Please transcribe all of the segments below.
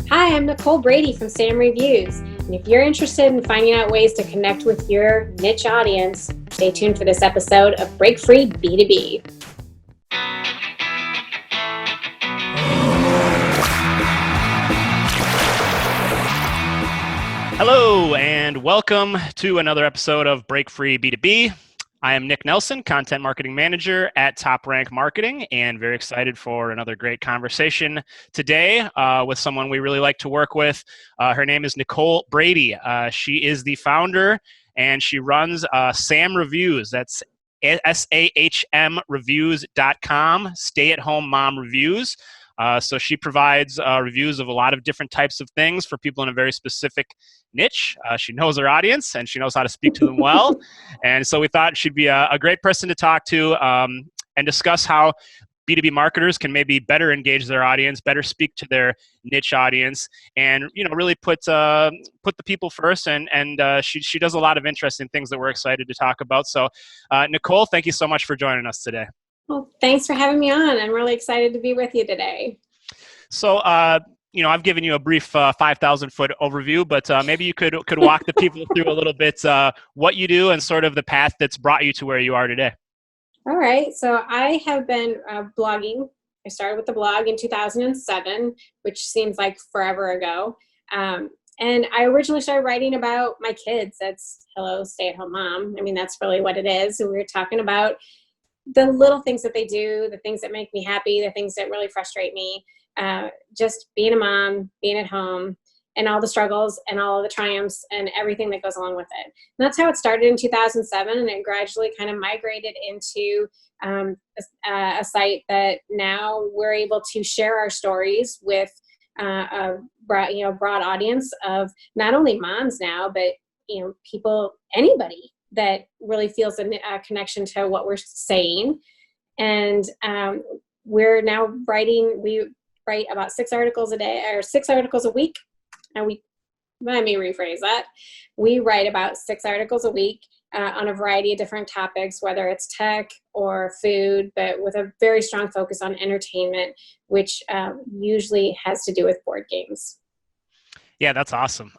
Hi, I'm Nicole Brady from SAHM Reviews. And if you're interested in finding out ways to connect with your niche audience, stay tuned for this episode of Break Free B2B. Hello, and welcome to another episode of Break Free B2B. I am Nick Nelson, Content Marketing Manager at TopRank Marketing, and very excited for another great conversation today with someone we really like to work with. Her name is Nicole Brady. She is the founder, and she runs SAHM Reviews. That's SAHM Reviews.com, stay-at-home mom reviews. So she provides reviews of a lot of different types of things for people in a very specific niche. She knows her audience and she knows how to speak to them well. And so we thought she'd be a great person to talk to and discuss how B2B marketers can maybe better engage their audience, better speak to their niche audience, and really put the people first. And she does a lot of interesting things that we're excited to talk about. So Nicole, thank you so much for joining us today. Well, thanks for having me on. I'm really excited to be with you today. So, I've given you a brief 5,000-foot overview, but maybe you could walk the people through a little bit what you do and sort of the path that's brought you to where you are today. All right. So I have been blogging. I started with the blog in 2007, which seems like forever ago. And I originally started writing about my kids. That's hello, stay-at-home mom. I mean, that's really what it is. So we were talking about the little things that they do, the things that make me happy, the things that really frustrate me, just being a mom, being at home, and all the struggles and all the triumphs and everything that goes along with it. And that's how it started in 2007, and it gradually kind of migrated into a site that now we're able to share our stories with a broad audience of not only moms now, but people, anybody that really feels a connection to what we're saying. And we're now we write about 6 articles a day, or 6 articles a week. And let me rephrase that. We write about 6 articles a week on a variety of different topics, whether it's tech or food, but with a very strong focus on entertainment, which usually has to do with board games. Yeah, that's awesome.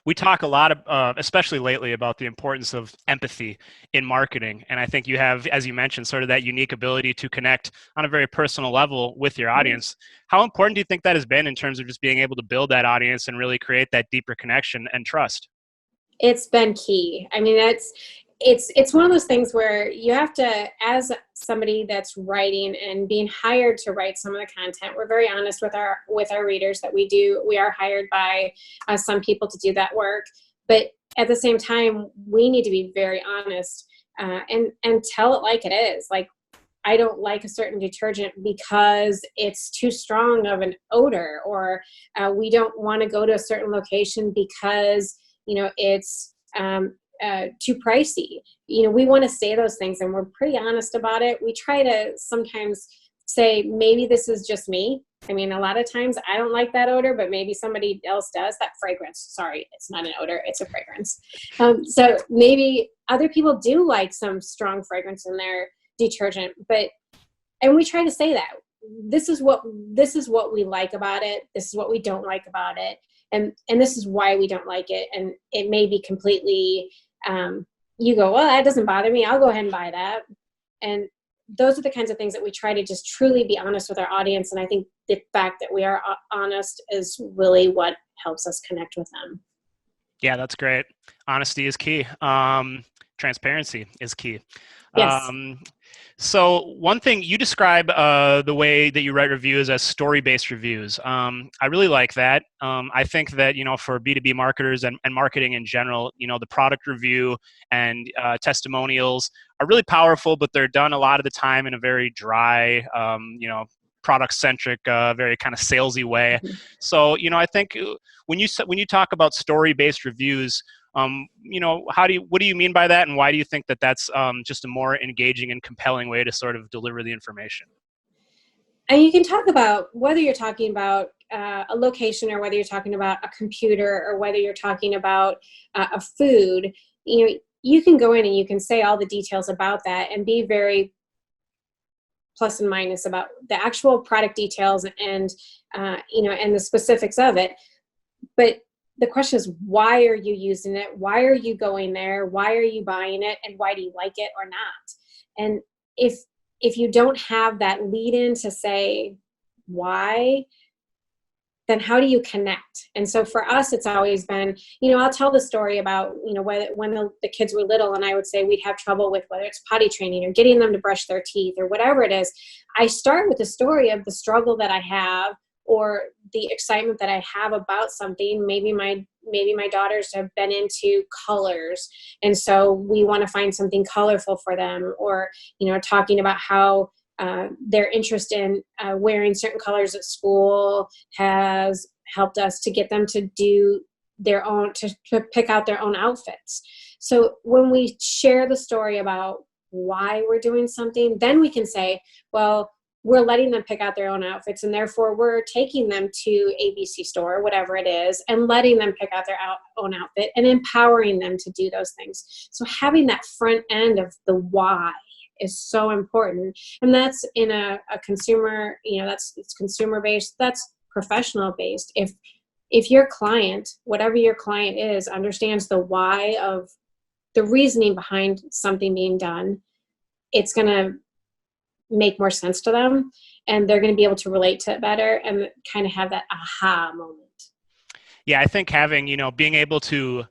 We talk a lot, especially lately, about the importance of empathy in marketing. And I think you have, as you mentioned, sort of that unique ability to connect on a very personal level with your audience. How important do you think that has been in terms of just being able to build that audience and really create that deeper connection and trust? It's been key. I mean, it's one of those things where you have to, as somebody that's writing and being hired to write some of the content, we're very honest with our readers that we are hired by some people to do that work. But at the same time, we need to be very honest and tell it like it is. Like, I don't like a certain detergent because it's too strong of an odor, or we don't want to go to a certain location because it's too pricey. We want to say those things, and we're pretty honest about it. We try to sometimes say, maybe this is just me. I mean, a lot of times I don't like that odor, but maybe somebody else does. That fragrance, sorry, it's not an odor, it's a fragrance. So maybe other people do like some strong fragrance in their detergent, and we try to say that this is what we like about it. This is what we don't like about it. And this is why we don't like it. And it may be completely, you go, well, that doesn't bother me. I'll go ahead and buy that. And those are the kinds of things that we try to just truly be honest with our audience. And I think the fact that we are honest is really what helps us connect with them. Yeah, that's great. Honesty is key. Transparency is key. Yes. So one thing, you describe the way that you write reviews as story-based reviews. I really like that. I think that, for B2B marketers and marketing in general, the product review and testimonials are really powerful, but they're done a lot of the time in a very dry, product-centric, very kind of salesy way. Mm-hmm. So, I think when you talk about story-based reviews, what do you mean by that, and why do you think that that's just a more engaging and compelling way to sort of deliver the information? And you can talk about whether you're talking about a location, or whether you're talking about a computer, or whether you're talking about a food. You can go in and you can say all the details about that and be very plus and minus about the actual product details and, and the specifics of it. But the question is, why are you using it? Why are you going there? Why are you buying it? And why do you like it or not? And if you don't have that lead in to say why, then how do you connect? And so for us, it's always been, I'll tell the story about, when the kids were little and I would say we'd have trouble with whether it's potty training or getting them to brush their teeth or whatever it is. I start with the story of the struggle that I have or the excitement that I have about something. Maybe my daughters have been into colors, and so we want to find something colorful for them, or, talking about how their interest in wearing certain colors at school has helped us to get them to do their own, to pick out their own outfits. So when we share the story about why we're doing something, then we can say, well, we're letting them pick out their own outfits, and therefore we're taking them to ABC store, whatever it is, and letting them pick out their own outfit and empowering them to do those things. So having that front end of the why is so important. And that's in a consumer, it's consumer based, that's professional based. If your client, whatever your client is, understands the why of the reasoning behind something being done, it's going to make more sense to them, and they're going to be able to relate to it better and kind of have that aha moment. Yeah, I think having, being able to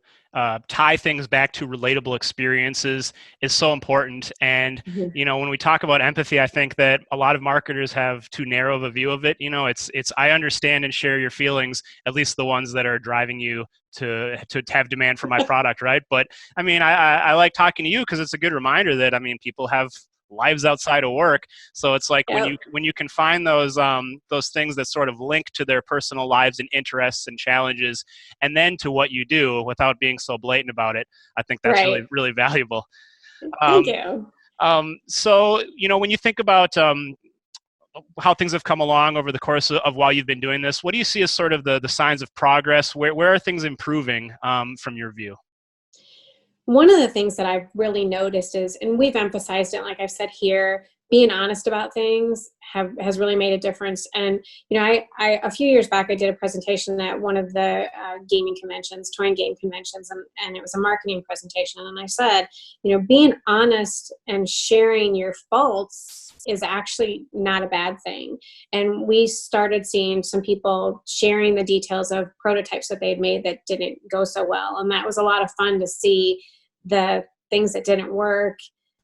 tie things back to relatable experiences is so important. And, when we talk about empathy, I think that a lot of marketers have too narrow of a view of it. It's I understand and share your feelings, at least the ones that are driving you to have demand for my product, right? But I mean, I like talking to you because it's a good reminder that, people have lives outside of work. So it's like when you can find those things that sort of link to their personal lives and interests and challenges, and then to what you do without being so blatant about it, I think that's really, really valuable. Thank you. So, when you think about how things have come along over the course of while you've been doing this, what do you see as sort of the signs of progress? Where are things improving from your view? One of the things that I've really noticed is, and we've emphasized it, like I've said here, being honest about things has really made a difference. And, I a few years back, I did a presentation at one of the gaming conventions, toy and game conventions, and it was a marketing presentation. And I said, being honest and sharing your faults is actually not a bad thing. And we started seeing some people sharing the details of prototypes that they'd made that didn't go so well. And that was a lot of fun to see the things that didn't work.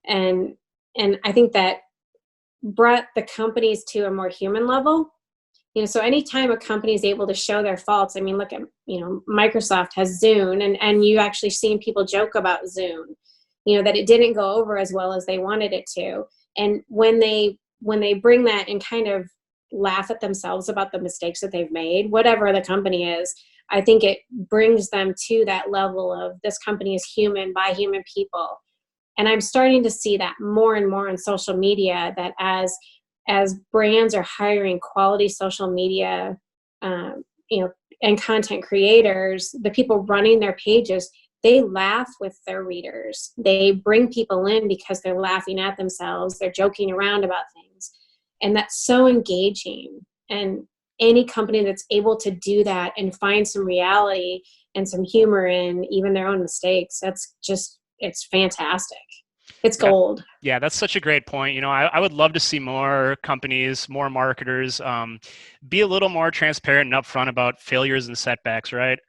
And I think that brought the companies to a more human level. So anytime a company is able to show their faults, look at, Microsoft has Zoom, and you actually seen people joke about Zoom, that it didn't go over as well as they wanted it to. And when they bring that and kind of laugh at themselves about the mistakes that they've made, whatever the company is, I think it brings them to that level of this company is human by human people. And I'm starting to see that more and more on social media, that as brands are hiring quality social media, and content creators, the people running their pages, they laugh with their readers. They bring people in because they're laughing at themselves. They're joking around about things. And that's so engaging. And any company that's able to do that and find some reality and some humor in even their own mistakes, it's fantastic. It's gold. Yeah, that's such a great point. I would love to see more companies, more marketers be a little more transparent and upfront about failures and setbacks, right?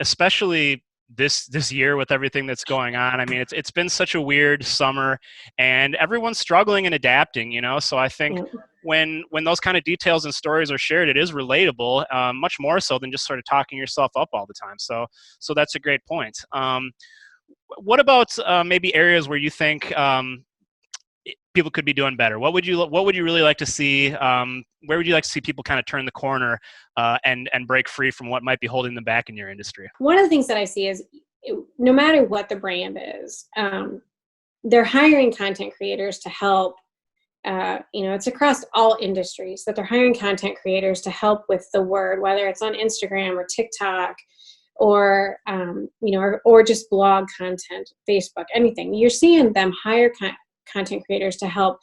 Especially this year with everything that's going on. It's been such a weird summer, and everyone's struggling and adapting, So I think when those kind of details and stories are shared, it is relatable, much more so than just sort of talking yourself up all the time. So that's a great point. What about maybe areas where you think people could be doing better? What would you really like to see? Where would you like to see people kind of turn the corner and break free from what might be holding them back in your industry? One of the things that I see is, no matter what the brand is, they're hiring content creators to help. It's across all industries that they're hiring content creators to help with the word, whether it's on Instagram or TikTok, or just blog content, Facebook, anything. You're seeing them hire content creators to help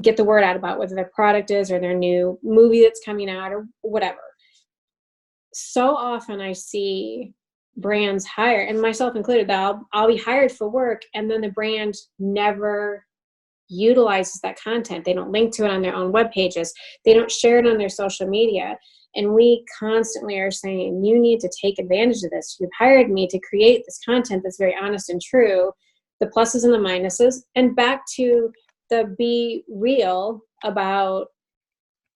get the word out about whether their product is or their new movie that's coming out or whatever. So often I see brands hire, and myself included, that I'll be hired for work, and then the brand never utilizes that content. They don't link to it on their own web pages. They don't share it on their social media. And we constantly are saying, you need to take advantage of this. You've hired me to create this content that's very honest and true, the pluses and the minuses, and back to the be real about,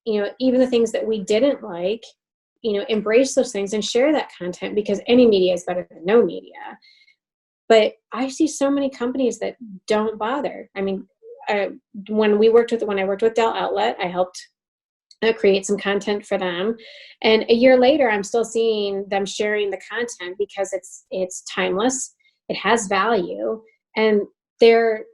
even the things that we didn't like, embrace those things and share that content, because any media is better than no media. But I see so many companies that don't bother. I mean, when I worked with Dell Outlet, I helped create some content for them. And a year later, I'm still seeing them sharing the content because it's timeless, it has value, and they're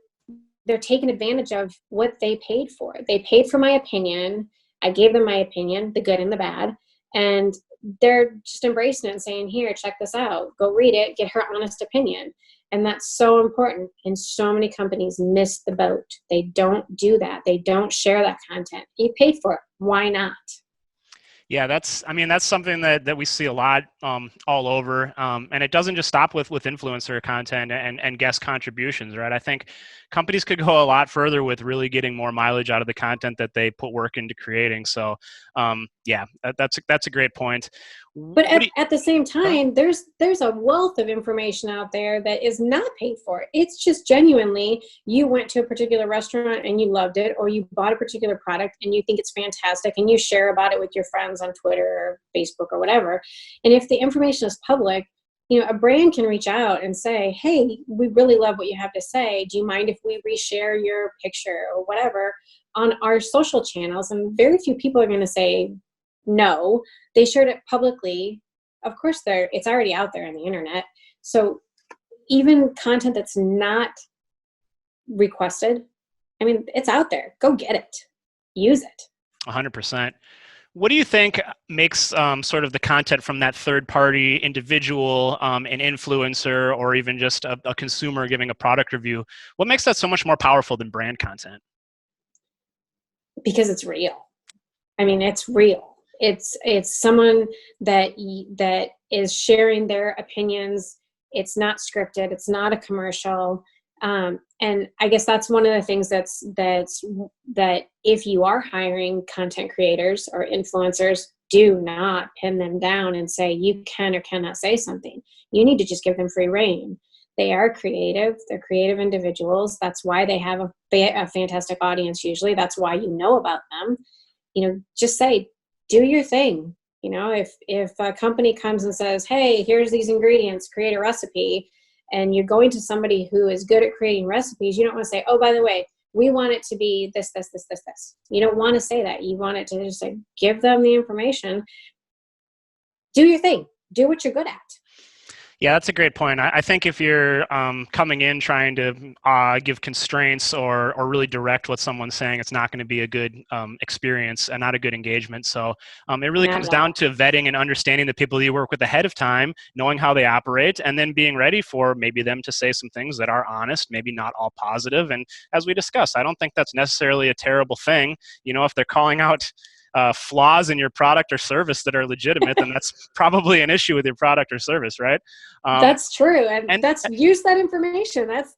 taking advantage of what they paid for. They paid for my opinion. I gave them my opinion, the good and the bad, and they're just embracing it and saying, here, check this out. Go read it, get her honest opinion. And that's so important. And so many companies miss the boat. They don't do that. They don't share that content. You paid for it. Why not? Yeah, that's something that we see a lot all over. And it doesn't just stop with influencer content and guest contributions, right? I think companies could go a lot further with really getting more mileage out of the content that they put work into creating. So yeah, that's a great point. But at the same time, there's a wealth of information out there that is not paid for. It's just genuinely, you went to a particular restaurant and you loved it, or you bought a particular product and you think it's fantastic and you share about it with your friends on Twitter or Facebook or whatever. And if the information is public, a brand can reach out and say, hey, we really love what you have to say. Do you mind if we reshare your picture or whatever on our social channels? And very few people are going to say no. They shared it publicly. Of course, it's already out there on the internet. So even content that's not requested, it's out there. Go get it. Use it. 100%. What do you think makes sort of the content from that third-party individual, an influencer, or even just a consumer giving a product review, what makes that so much more powerful than brand content? Because it's real. It's real. It's someone that is sharing their opinions. It's not scripted. It's not a commercial. And I guess that's one of the things that if you are hiring content creators or influencers, do not pin them down and say you can or cannot say something. You need to just give them free rein. They are creative. They're creative individuals. That's why they have a fantastic audience usually. That's why you know about them. Just say, do your thing. If a company comes and says, hey, here's these ingredients, create a recipe, and you're going to somebody who is good at creating recipes, you don't want to say, oh, by the way, we want it to be this, this, this, this, this. You don't want to say that. You want it to just say, give them the information. Do your thing. Do what you're good at. Yeah, that's a great point. I think if you're coming in trying to give constraints or really direct what someone's saying, it's not going to be a good experience and not a good engagement. So it really comes down to vetting and understanding the people you work with ahead of time, knowing how they operate, and then being ready for maybe them to say some things that are honest, maybe not all positive. And as we discussed, I don't think that's necessarily a terrible thing. If they're calling out flaws in your product or service that are legitimate, then that's probably an issue with your product or service, right? That's true, and that's use that information. That's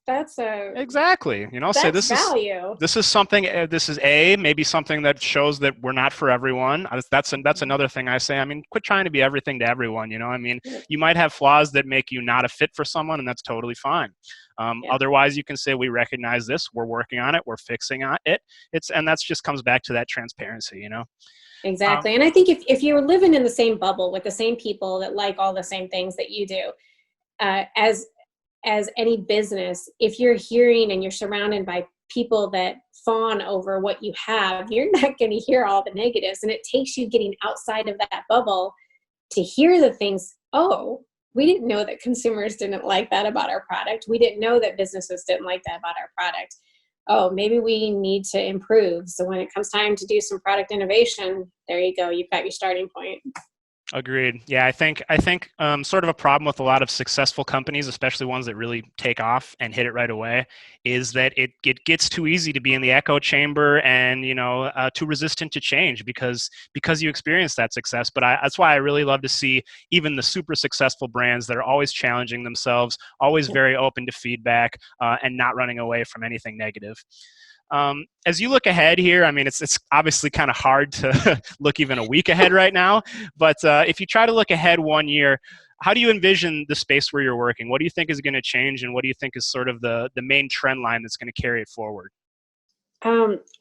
exactly. That's say this value. This is something. This is maybe something that shows that we're not for everyone. That's another thing I say. Quit trying to be everything to everyone. You might have flaws that make you not a fit for someone, and that's totally fine. Otherwise, you can say, we recognize this, we're working on it, we're fixing it. And that's just comes back to that transparency, Exactly. And I think if you're living in the same bubble with the same people that like all the same things that you do, as any business, if you're hearing and you're surrounded by people that fawn over what you have, you're not going to hear all the negatives. And it takes you getting outside of that bubble to hear the things, oh, we didn't know that consumers didn't like that about our product. We didn't know that businesses didn't like that about our product. Oh, maybe we need to improve. So when it comes time to do some product innovation, there you go. You've got your starting point. Agreed. Yeah, I think sort of a problem with a lot of successful companies, especially ones that really take off and hit it right away, is that it gets too easy to be in the echo chamber and too resistant to change because you experience that success. But that's why I really love to see even the super successful brands that are always challenging themselves, always very open to feedback, and not running away from anything negative. As you look ahead here, I mean, it's obviously kind of hard to look even a week ahead right now, but if you try to look ahead 1 year, how do you envision the space where you're working? What do you think is going to change, and what do you think is sort of the main trend line that's going to carry it forward?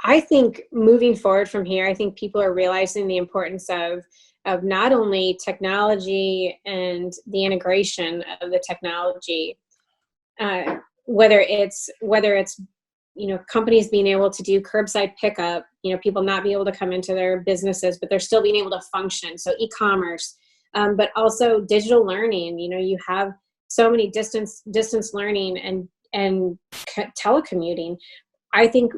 I think moving forward from here, I think people are realizing the importance of not only technology and the integration of the technology, whether it's companies being able to do curbside pickup, people not be able to come into their businesses, but they're still being able to function. So e-commerce, but also digital learning. You have so many distance learning and telecommuting. I think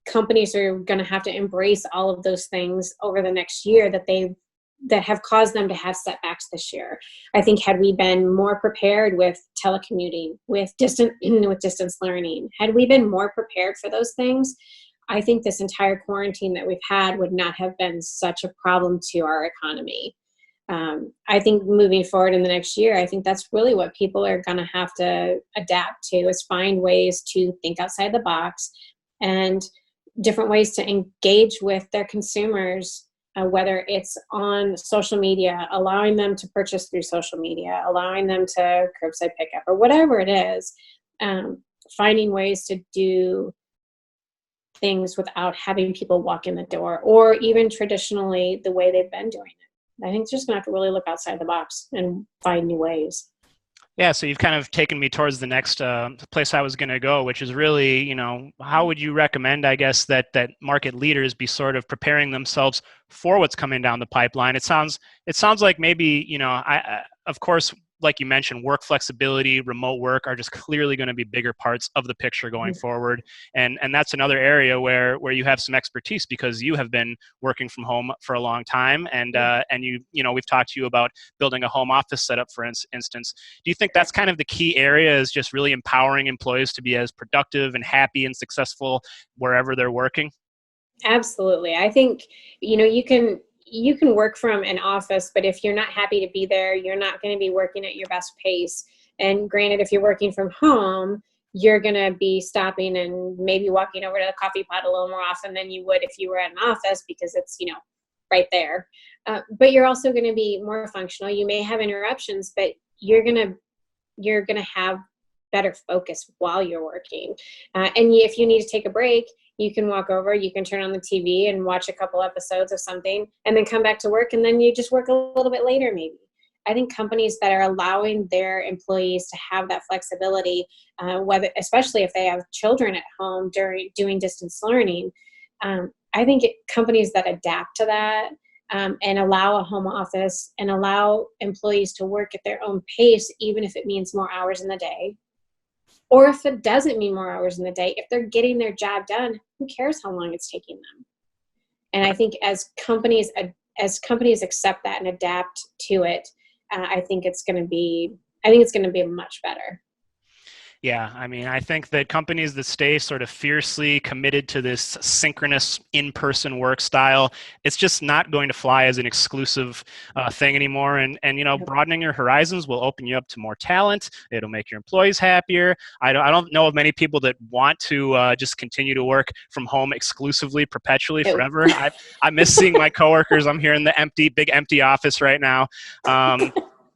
companies are going to have to embrace all of those things over the next year that have caused them to have setbacks this year. I think had we been more prepared with telecommuting, with distance learning, had we been more prepared for those things, I think this entire quarantine that we've had would not have been such a problem to our economy. I think moving forward in the next year, I think that's really what people are going to have to adapt to, is find ways to think outside the box and different ways to engage with their consumers, whether it's on social media, allowing them to purchase through social media, allowing them to curbside pickup, or whatever it is, finding ways to do things without having people walk in the door, or even traditionally the way they've been doing it. I think just gonna have to really look outside the box and find new ways. Yeah, so you've kind of taken me towards the next place I was going to go, which is really, how would you recommend, I guess, that market leaders be sort of preparing themselves for what's coming down the pipeline? It sounds like maybe, of course, like you mentioned, work flexibility, remote work are just clearly going to be bigger parts of the picture going forward. And that's another area where you have some expertise, because you have been working from home for a long time. And we've talked to you about building a home office setup, for instance. Do you think that's kind of the key area, is just really empowering employees to be as productive and happy and successful wherever they're working? Absolutely. I think, you can work from an office, but if you're not happy to be there, you're not going to be working at your best pace. And granted, if you're working from home, you're going to be stopping and maybe walking over to the coffee pot a little more often than you would if you were at an office, because it's, right there. But you're also going to be more functional. You may have interruptions, but you're going to have better focus while you're working. And if you need to take a break, you can walk over, you can turn on the TV and watch a couple episodes of something, and then come back to work, and then you just work a little bit later maybe. I think companies that are allowing their employees to have that flexibility, especially if they have children at home doing distance learning, I think companies that adapt to that, and allow a home office and allow employees to work at their own pace, even if it means more hours in the day. Or if it doesn't mean more hours in the day, if they're getting their job done, who cares how long it's taking them? And I think as companies accept that and adapt to it, I think it's going to be much better. Yeah, I mean, I think that companies that stay sort of fiercely committed to this synchronous in-person work style, it's just not going to fly as an exclusive thing anymore. And broadening your horizons will open you up to more talent. It'll make your employees happier. I don't know of many people that want to just continue to work from home exclusively, perpetually, forever. I miss seeing my coworkers. I'm here in the big empty office right now.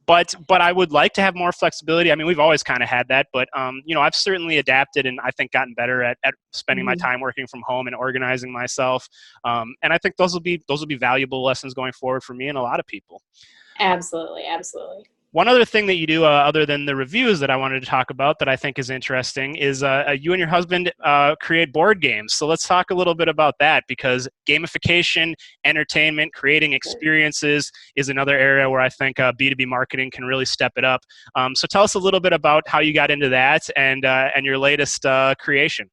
But I would like to have more flexibility. I mean, we've always kind of had that, but I've certainly adapted, and I think gotten better at spending my time working from home and organizing myself. And I think those will be valuable lessons going forward for me and a lot of people. Absolutely, absolutely. One other thing that you do, other than the reviews, that I wanted to talk about that I think is interesting is you and your husband create board games. So let's talk a little bit about that, because gamification, entertainment, creating experiences is another area where I think B2B marketing can really step it up. So tell us a little bit about how you got into that and your latest creation.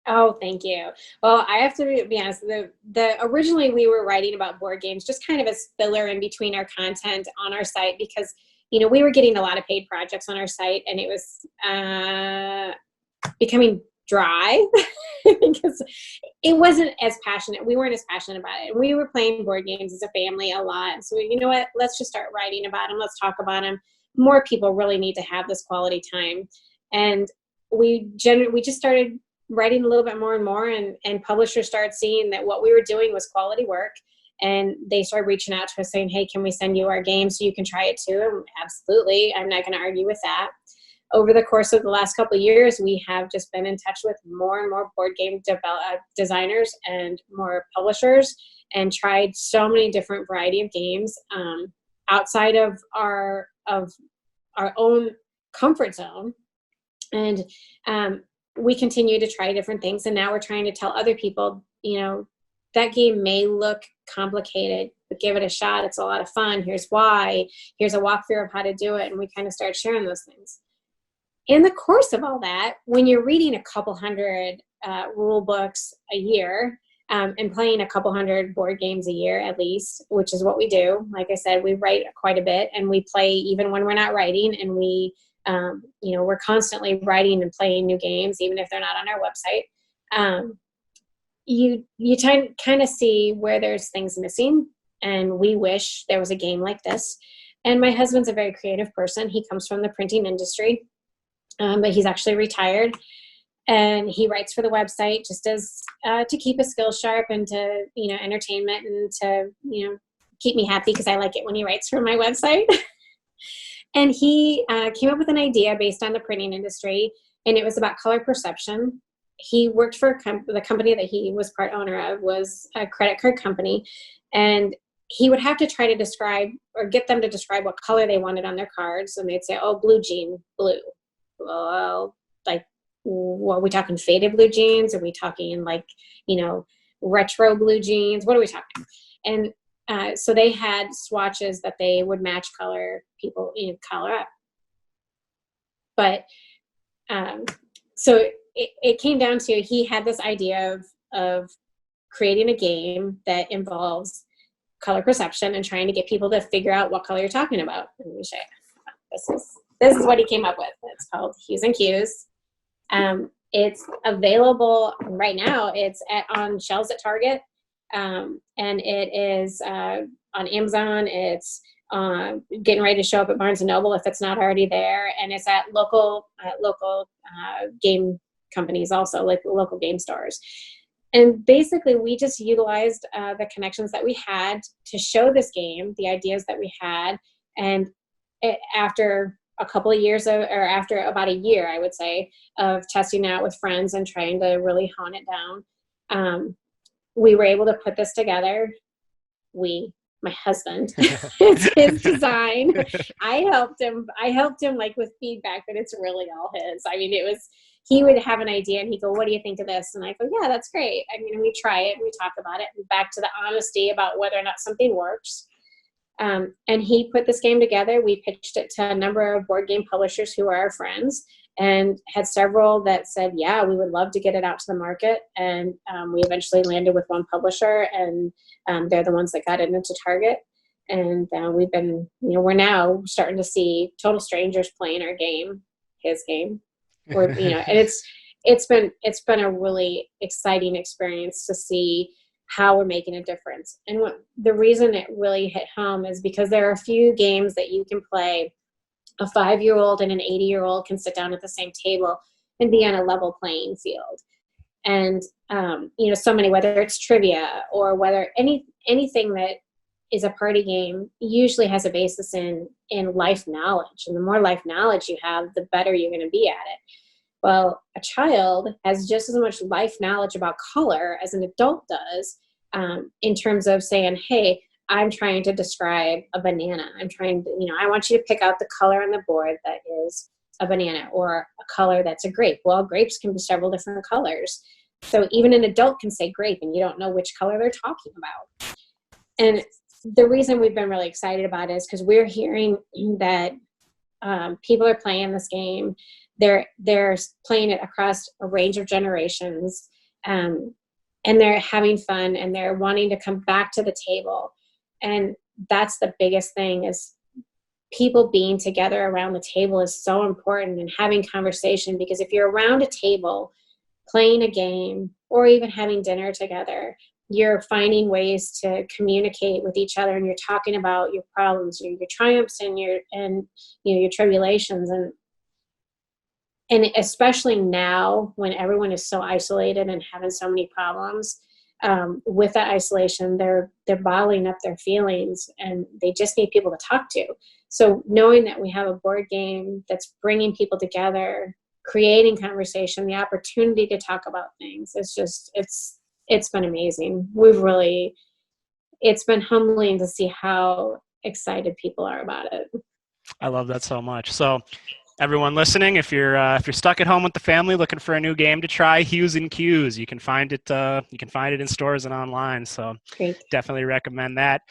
Oh, thank you. Well, I have to be honest. The originally we were writing about board games, just kind of as filler in between our content on our site, because we were getting a lot of paid projects on our site, and it was becoming dry because it wasn't as passionate. We weren't as passionate about it, and we were playing board games as a family a lot. So you know what? Let's just start writing about them. Let's talk about them. More people really need to have this quality time, and we just started writing a little bit more and more, and publishers started seeing that what we were doing was quality work, and they started reaching out to us saying, hey, can we send you our game so you can try it too? And absolutely. I'm not going to argue with that. Over the course of the last couple of years, we have just been in touch with more and more board game designers and more publishers, and tried so many different variety of games outside of our own comfort zone. And we continue to try different things, and now we're trying to tell other people, that game may look complicated, but give it a shot. It's a lot of fun. Here's why. Here's a walkthrough of how to do it, and we kind of start sharing those things. In the course of all that, when you're reading a couple hundred rule books a year, and playing a couple hundred board games a year at least, which is what we do. Like I said, we write quite a bit, and we play even when we're not writing, and we we're constantly writing and playing new games, even if they're not on our website. You kind of see where there's things missing, and we wish there was a game like this. And my husband's a very creative person. He comes from the printing industry, but he's actually retired, and he writes for the website just as to keep his skills sharp, and to entertainment, and to keep me happy, because I like it when he writes for my website. And he came up with an idea based on the printing industry, and it was about color perception. He worked for the company that he was part owner of was a credit card company, and he would have to try to describe, or get them to describe, what color they wanted on their cards, and they'd say, oh, blue jean, blue. Well, like, what are we talking, faded blue jeans? Are we talking retro blue jeans? What are we talking? And so they had swatches that they would match color people, color up. But so it came down to, he had this idea of creating a game that involves color perception and trying to get people to figure out what color you're talking about. Let me show you. This is what he came up with. It's called Hues and Cues. It's available right now. It's on shelves at Target. And it is on Amazon. It's getting ready to show up at Barnes & Noble if it's not already there. And it's at local game companies also, like local game stores. And basically, we just utilized the connections that we had to show this game, the ideas that we had. And after a couple of years or after about a year, I would say, of testing it out with friends and trying to really hone it down, we were able to put this together. My husband, it's his design. I helped him like with feedback, but it's really all his. I mean, he would have an idea and he'd go, what do you think of this? And I go, yeah, that's great. I mean, we try it, we talk about it, and back to the honesty about whether or not something works. And he put this game together. We pitched it to a number of board game publishers who are our friends, and had several that said, yeah, we would love to get it out to the market. And we eventually landed with one publisher, and they're the ones that got it into Target. And we've been, we're now starting to see total strangers playing our game, his game. And it's been a really exciting experience to see how we're making a difference. And the reason it really hit home is because there are a few games that you can play. A 5-year-old and an 80-year-old can sit down at the same table and be on a level playing field. And, so many, whether it's trivia or whether anything that is a party game, usually has a basis in life knowledge. And the more life knowledge you have, the better you're going to be at it. Well, a child has just as much life knowledge about color as an adult does, in terms of saying, hey, I'm trying to describe a banana. I want you to pick out the color on the board that is a banana, or a color that's a grape. Well, grapes can be several different colors. So even an adult can say grape and you don't know which color they're talking about. And the reason we've been really excited about it is because we're hearing that people are playing this game. They're playing it across a range of generations. and they're having fun and they're wanting to come back to the table. And that's the biggest thing, is people being together around the table is so important, and having conversation, because if you're around a table playing a game or even having dinner together, you're finding ways to communicate with each other, and you're talking about your problems, your triumphs, and your tribulations. And especially now when everyone is so isolated and having so many problems, with that isolation, they're bottling up their feelings, and they just need people to talk to. So knowing that we have a board game that's bringing people together, creating conversation, the opportunity to talk about things, it's been amazing. It's been humbling to see how excited people are about it. I love that so much. So everyone listening, if you're stuck at home with the family looking for a new game to try, Hues and Cues. You can find it in stores and online. So Great. definitely recommend that.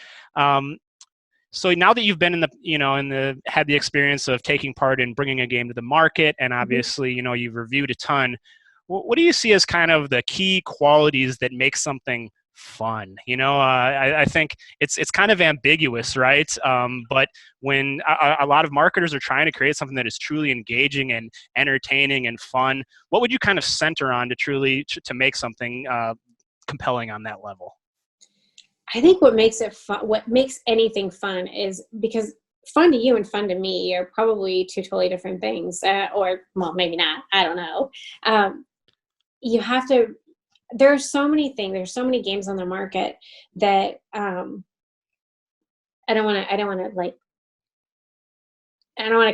So now that you've been had the experience of taking part in bringing a game to the market, and obviously, you've reviewed a ton, what do you see as kind of the key qualities that make something fun? I think it's kind of ambiguous, right? But when a lot of marketers are trying to create something that is truly engaging and entertaining and fun, what would you kind of center on to make something compelling on that level? I think what makes it fun, what makes anything fun, is because fun to you and fun to me are probably two totally different things, or well, maybe not. I don't know. You have to. There are so many things. There's so many games on the market that I don't want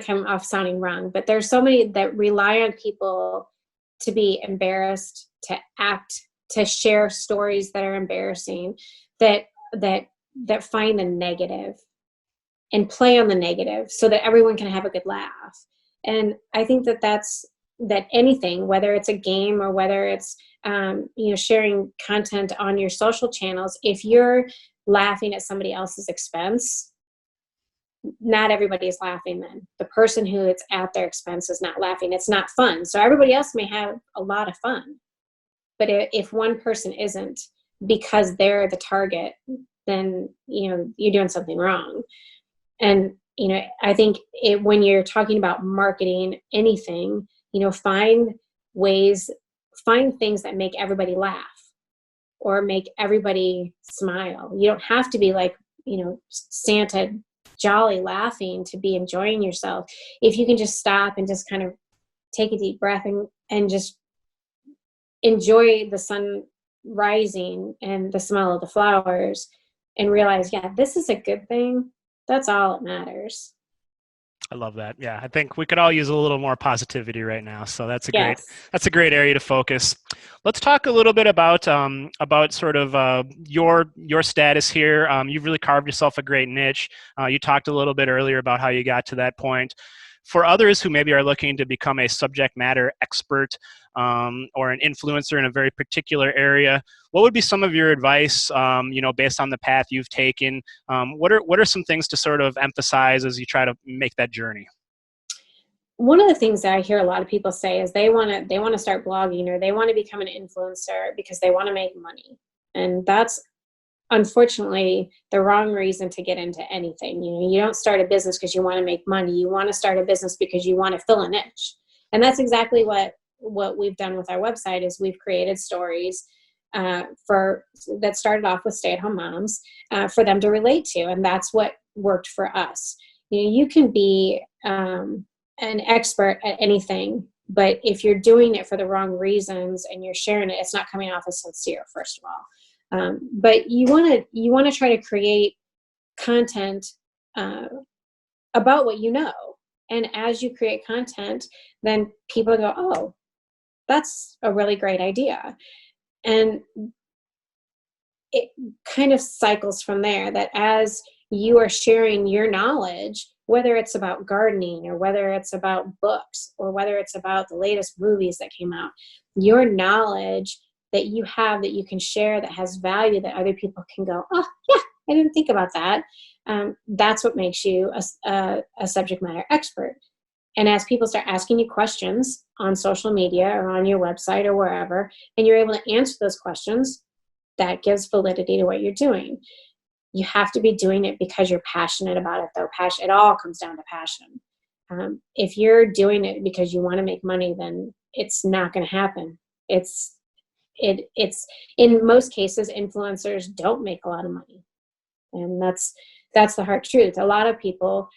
to come off sounding wrong, but there's so many that rely on people to be embarrassed, to act, to share stories that are embarrassing, that find the negative and play on the negative so that everyone can have a good laugh. And I think that anything, whether it's a game or whether it's sharing content on your social channels, if you're laughing at somebody else's expense, not everybody is laughing then. The person who it's at their expense is not laughing. It's not fun. So everybody else may have a lot of fun. But if one person isn't, because they're the target, then, you're doing something wrong. And, I think when you're talking about marketing anything, find things that make everybody laugh or make everybody smile. You don't have to be like, Santa jolly laughing to be enjoying yourself. If you can just stop and just kind of take a deep breath and just enjoy the sun rising and the smell of the flowers and realize, yeah, this is a good thing. That's all that matters. I love that. Yeah, I think we could all use a little more positivity right now. So that's a great area to focus. Let's talk a little bit about sort of your status here. You've really carved yourself a great niche. You talked a little bit earlier about how you got to that point. For others who maybe are looking to become a subject matter expert or an influencer in a very particular area, what would be some of your advice, based on the path you've taken? What are some things to sort of emphasize as you try to make that journey? One of the things that I hear a lot of people say is they want to start blogging, or they want to become an influencer because they want to make money. And that's unfortunately the wrong reason to get into anything. You don't start a business because you want to make money. You want to start a business because you want to fill a niche. And that's exactly what we've done with our website. Is we've created stories that started off with stay-at-home moms for them to relate to, and that's what worked for us. You can be an expert at anything, but if you're doing it for the wrong reasons and you're sharing it, it's not coming off as sincere, first of all. But you want to try to create content about what you know. And as you create content, then people go, oh, that's a really great idea. And it kind of cycles from there, that as you are sharing your knowledge, whether it's about gardening or whether it's about books or whether it's about the latest movies that came out, your knowledge that you have that you can share that has value, that other people can go, oh yeah, I didn't think about that. That's what makes you a subject matter expert. And as people start asking you questions on social media or on your website or wherever, and you're able to answer those questions, that gives validity to what you're doing. You have to be doing it because you're passionate about it, though. Passion, it all comes down to passion. If you're doing it because you want to make money, then it's not going to happen. It's in most cases, influencers don't make a lot of money, and that's the hard truth. A lot of people,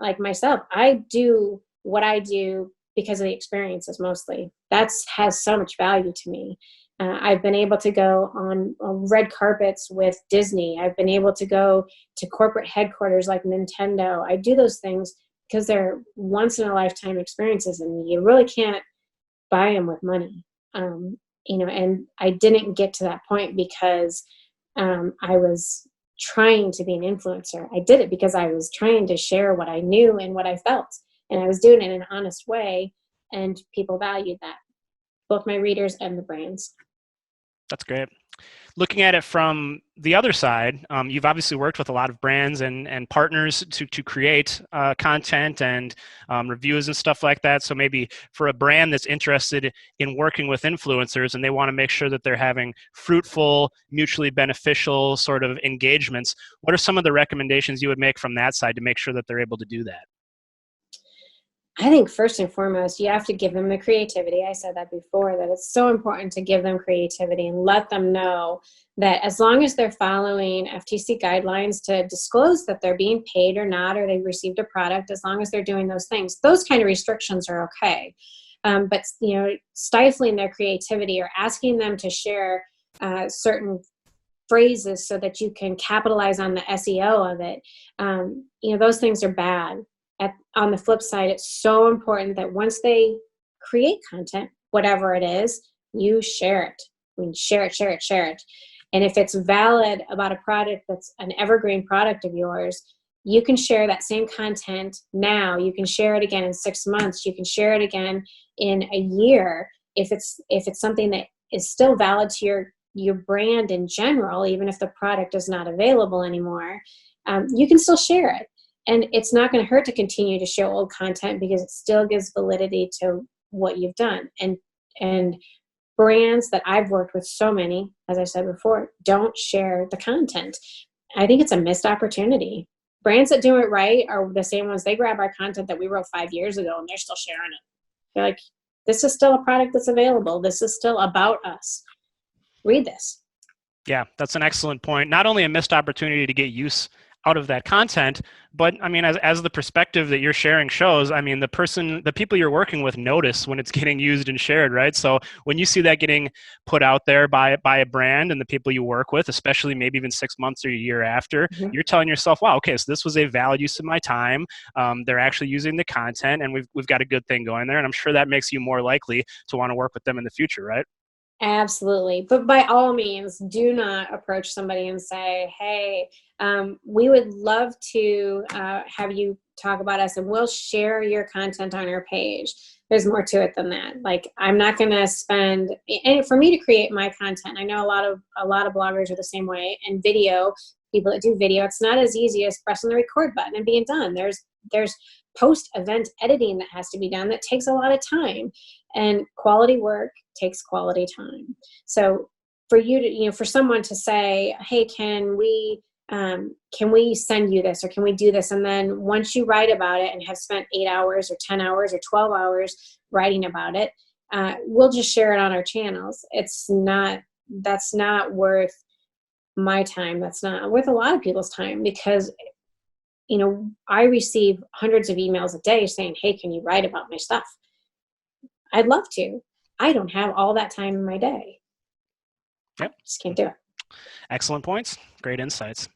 like myself, I do what I do because of the experiences mostly. That's has so much value to me. I've been able to go on red carpets with Disney. I've been able to go to corporate headquarters like Nintendo. I do those things because they're once in a lifetime experiences, and you really can't buy them with money. And I didn't get to that point because I was trying to be an influencer. I did it because I was trying to share what I knew and what I felt. And I was doing it in an honest way, and people valued that, both my readers and the brands. That's great. Looking at it from the other side, you've obviously worked with a lot of brands and partners to create content and reviews and stuff like that. So maybe for a brand that's interested in working with influencers and they want to make sure that they're having fruitful, mutually beneficial sort of engagements, what are some of the recommendations you would make from that side to make sure that they're able to do that? I think first and foremost, you have to give them the creativity. I said that before, that it's so important to give them creativity and let them know that as long as they're following FTC guidelines to disclose that they're being paid or not, or they've received a product, as long as they're doing those things, those kind of restrictions are okay. But stifling their creativity or asking them to share certain phrases so that you can capitalize on the SEO of it, those things are bad. On the flip side, it's so important that once they create content, whatever it is, you share it. Share it. And if it's valid about a product that's an evergreen product of yours, you can share that same content now. You can share it again in 6 months. You can share it again in a year. If it's something that is still valid to your brand in general, even if the product is not available anymore, you can still share it. And it's not going to hurt to continue to share old content because it still gives validity to what you've done. And brands that I've worked with, so many, as I said before, don't share the content. I think it's a missed opportunity. Brands that do it right are the same ones. They grab our content that we wrote 5 years ago and they're still sharing it. They're like, this is still a product that's available. This is still about us. Read this. Yeah, that's an excellent point. Not only a missed opportunity to get use out of that content, but I mean, as the perspective that you're sharing shows, I mean, the people you're working with notice when it's getting used and shared, right? So when you see that getting put out there by a brand and the people you work with, especially maybe even 6 months or a year after, you're telling yourself, wow, okay, so this was a valid use of my time. They're actually using the content, and we've got a good thing going there. And I'm sure that makes you more likely to want to work with them in the future, right? Absolutely. But by all means, do not approach somebody and say, hey, we would love to have you talk about us and we'll share your content on our page. There's more to it than that. Like, I'm not going to spend, and for me to create my content, I know a lot of bloggers are the same way, and video, people that do video, it's not as easy as pressing the record button and being done. There's post-event editing that has to be done that takes a lot of time, and quality work takes quality time. So for you to, for someone to say, hey, can we send you this, or can we do this? And then once you write about it and have spent 8 hours or 10 hours or 12 hours writing about it, we'll just share it on our channels. That's not worth my time. That's not worth a lot of people's time, because I receive hundreds of emails a day saying, hey, can you write about my stuff? I'd love to. I don't have all that time in my day. Yep. I just can't do it. Excellent points. Great insights.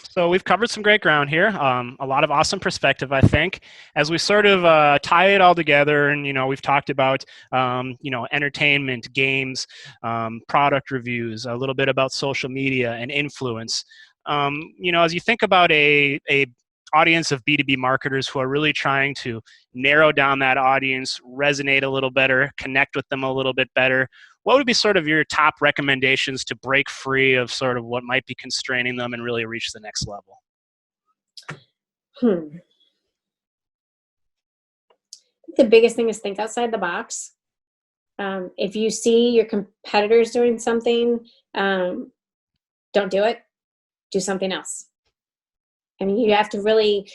So we've covered some great ground here. A lot of awesome perspective, I think. As we sort of tie it all together, and we've talked about entertainment, games, product reviews, a little bit about social media and influence. As you think about a audience of B2B marketers who are really trying to narrow down that audience, resonate a little better, connect with them a little bit better, what would be sort of your top recommendations to break free of sort of what might be constraining them and really reach the next level? the biggest thing is think outside the box. If you see your competitors doing something, don't do it. Do something else. I mean, you have to really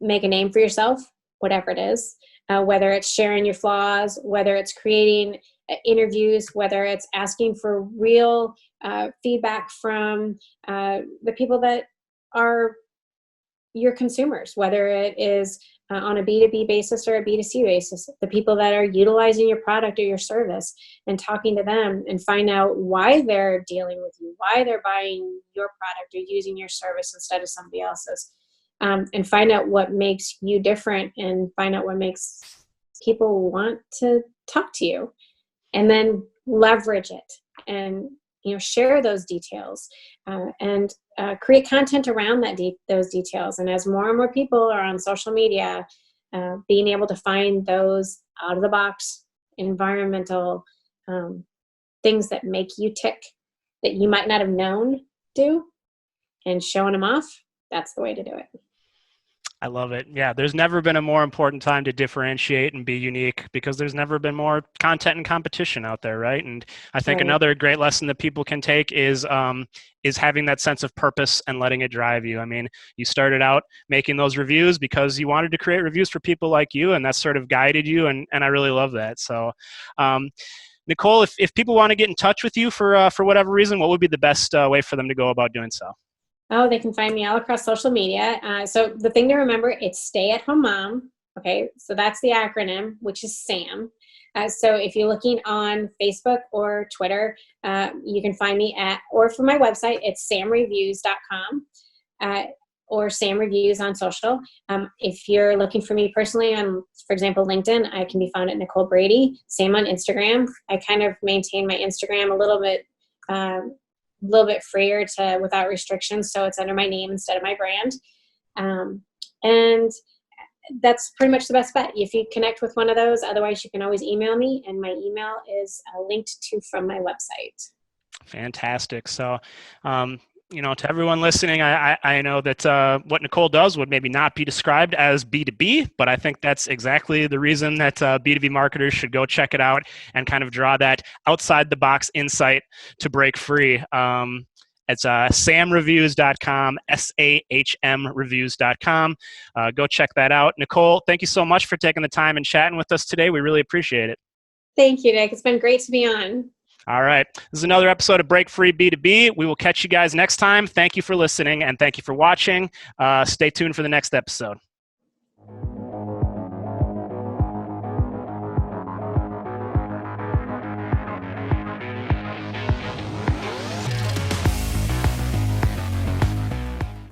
make a name for yourself, whatever it is, whether it's sharing your flaws, whether it's creating interviews, whether it's asking for real feedback from the people that are your consumers, whether it is on a B2B basis or a B2C basis, the people that are utilizing your product or your service, and talking to them and find out why they're dealing with you, why they're buying your product or using your service instead of somebody else's, and find out what makes you different and find out what makes people want to talk to you, and then leverage it and share those details and create content around those details. And as more and more people are on social media, being able to find those out of the box environmental things that make you tick that you might not have known do, and showing them off, that's the way to do it. I love it. Yeah, there's never been a more important time to differentiate and be unique, because there's never been more content and competition out there, right? And I think another great lesson that people can take is having that sense of purpose and letting it drive you. I mean, you started out making those reviews because you wanted to create reviews for people like you, and that sort of guided you, and I really love that. So, Nicole, if people want to get in touch with you for whatever reason, what would be the best way for them to go about doing so? Oh, they can find me all across social media. So the thing to remember, it's Stay at Home Mom. Okay, so that's the acronym, which is SAHM. So if you're looking on Facebook or Twitter, you can find me or for my website, it's samreviews.com or Sam Reviews on social. If you're looking for me personally on, for example, LinkedIn, I can be found at Nicole Brady. Same on Instagram. I kind of maintain my Instagram a little bit freer without restrictions, so it's under my name instead of my brand, and that's pretty much the best bet if you connect with one of those. Otherwise, you can always email me, and my email is linked to from my website. Fantastic. So to everyone listening, I know that what Nicole does would maybe not be described as B2B, but I think that's exactly the reason that B2B marketers should go check it out and kind of draw that outside the box insight to break free. It's samreviews.com, SAHM reviews.com. Go check that out. Nicole, thank you so much for taking the time and chatting with us today. We really appreciate it. Thank you, Nick. It's been great to be on. All right. This is another episode of Break Free B2B. We will catch you guys next time. Thank you for listening, and thank you for watching. Stay tuned for the next episode.